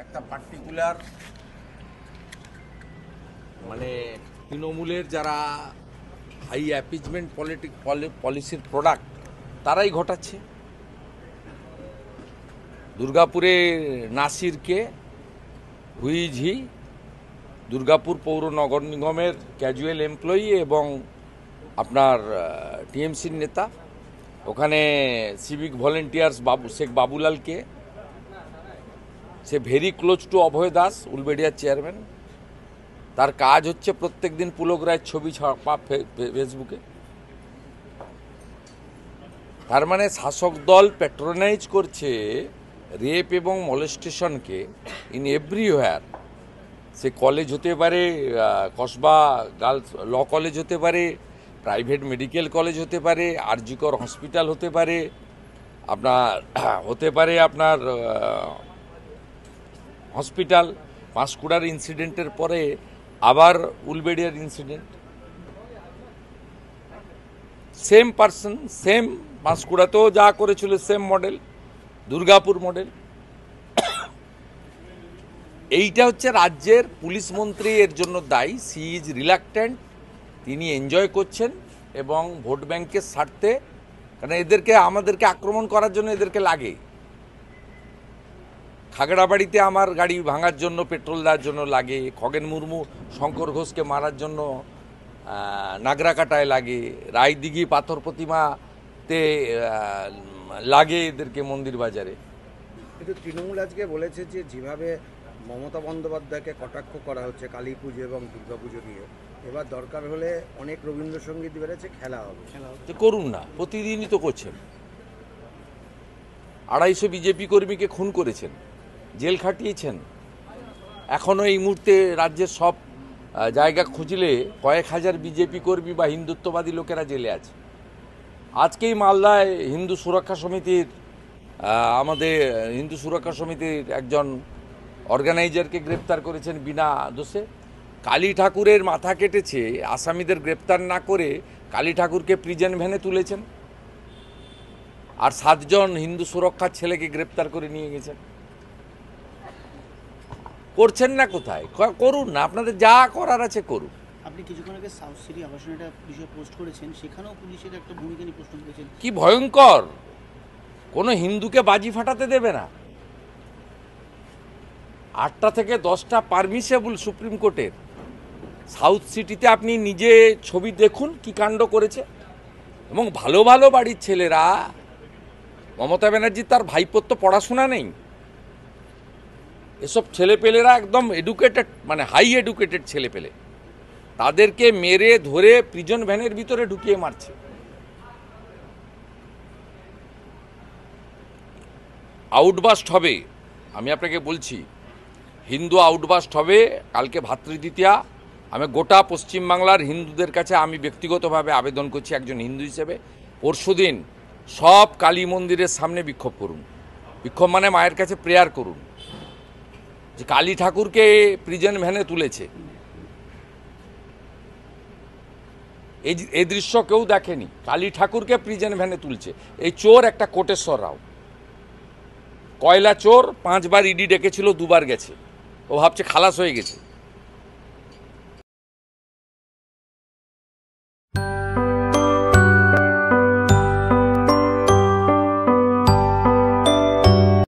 একটা পার্টিকুলার মানে তৃণমূলের যারা হাই অ্যাপিজমেন্ট পলিসির প্রোডাক্ট তারাই ঘটাচ্ছে। দুর্গাপুরে নাসিরকে হুইঝি দুর্গাপুর পৌর নগর নিগমের ক্যাজুয়াল এমপ্লয়ি এবং আপনার টিএমসির নেতা, ওখানে সিভিক ভলেন্টিয়ার্স শেখ বাবুলালকে, সে very close to Abhay Das উলবেড়িয়ার চেয়ারম্যান। তার কাজ হচ্ছে প্রত্যেক দিন পুলক রায়ের ছবি ছাপা ফেসবুকে। তার মানে শাসক দল প্যাট্রোনাইজ করছে রেপ এবং মলেস্টেশনকে ইন এভরিওয়্যার। সে কলেজ হতে পারে, কসবা গার্লস ল কলেজ হতে পারে, প্রাইভেট মেডিকেল কলেজ হতে পারে, আরজিকর হসপিটাল হতে পারে, আপনার হসপিটাল। পাঁশকুড়ার ইনসিডেন্টের পরে আবার উলবেড়িয়ার ইনসিডেন্ট, সেম পার্সন সেম। পাঁশকুড়াতেও যা করেছিল সেম মডেল, দুর্গাপুর মডেল। এইটা হচ্ছে রাজ্যের পুলিশ মন্ত্রী এর জন্য দায়ী। সি ইজ রিলাক্ট্যান্ট, তিনি এনজয় করছেন এবং ভোট ব্যাংকের স্বার্থে, কারণ এদেরকে আমাদেরকে আক্রমণ করার জন্য এদেরকে লাগে। খাগড়াবাড়িতে আমার গাড়ি ভাঙার জন্য, পেট্রোল দেওয়ার জন্য লাগে। খগেন মুর্মু শঙ্কর ঘোষকে মারার জন্য নাগরাকাটায় লাগে। রায়দিঘি পাথর প্রতিমাতে লাগে এদেরকে মন্দির বাজারে। কিন্তু তৃণমূল আজকে বলেছে যে যেভাবে মমতা বন্দ্যোপাধ্যায়কে কটাক্ষ করা হচ্ছে কালী পুজো এবং দুর্গা পুজো নিয়ে, এবার দরকার হলে অনেক রবীন্দ্রসঙ্গীত বেড়েছে, খেলা হবে। করুন না, প্রতিদিনই তো করছেন। 250 বিজেপি কর্মীকে খুন করেছেন, জেল খাটিয়েছেন। এখনও এই মুহূর্তে রাজ্যের সব জায়গা খুঁজলে কয়েক হাজার বিজেপি কর্মী বা হিন্দুত্ববাদী লোকেরা জেলে আছে। আজকেই মালদায় আমাদের হিন্দু সুরক্ষা সমিতির একজন অর্গানাইজারকে গ্রেপ্তার করেছেন বিনা দোষে। কালী ঠাকুরের মাথা কেটেছে, আসামিদের গ্রেপ্তার না করে কালী ঠাকুরকে প্রিজন ভ্যানে তুলেছেন, আর 7 জন হিন্দু সুরক্ষার ছেলেকে গ্রেপ্তার করে নিয়ে গেছেন। করছেন না কোথায়? করুন না, আপনাদের যা করার আছে করুন। আপনি কিছুক্ষণ আগে সাউথ সিটি আবাসনে একটা বিষয় পোস্ট করেছেন, সেখানেও পুলিশের একটা ভূমিকা নিয়ে প্রশ্ন করেছেন। কি ভয়ঙ্কর! কোনো হিন্দুকে বাজি ফাটাতে দেবে না। 8টা থেকে 10টা পারমিসেবল সুপ্রিম কোর্টের। সাউথ সিটিতে আপনি নিজে ছবি দেখুন কি কাণ্ড করেছে। এবং ভালো ভালো বাড়ির ছেলেরা, মমতা ব্যানার্জি তার ভাইপোর তো পড়াশোনা নেই, এসব ছেলেপেলেরা একদম এডুকেটেড, মানে হাই এডুকেটেড ছেলেপেলে, তাদেরকে মেরে ধরে প্রিজন ভ্যানের ভিতরে ঢুকিয়ে মারছে। আউটবাস্ট হবে, আমি আপনাকে বলছি, হিন্দু আউটবাস্ট হবে কালকে ভাতৃদ্বিতীয়া। আমি গোটা পশ্চিমবাংলার হিন্দুদের কাছে আমি ব্যক্তিগতভাবে আবেদন করছি একজন হিন্দু হিসেবে, পরশুদিন সব কালী মন্দিরের সামনে বিক্ষোভ করুন। বিক্ষোভ মানে মায়ের কাছে প্রেয়ার করুন যে কালী ঠাকুরকে প্রিজন ভ্যানে তুলেছে। এই দৃশ্য কেউ দেখেনি, কালী ঠাকুরকে প্রিজন ভ্যানে তুলছে। এই চোর একটা কোটেশ্বর রাও, কয়লা চোর, 5 বার ইডি ডেকেছিল, 2 বার গেছে। ও ভাবছে খালাস হয়ে গেছে।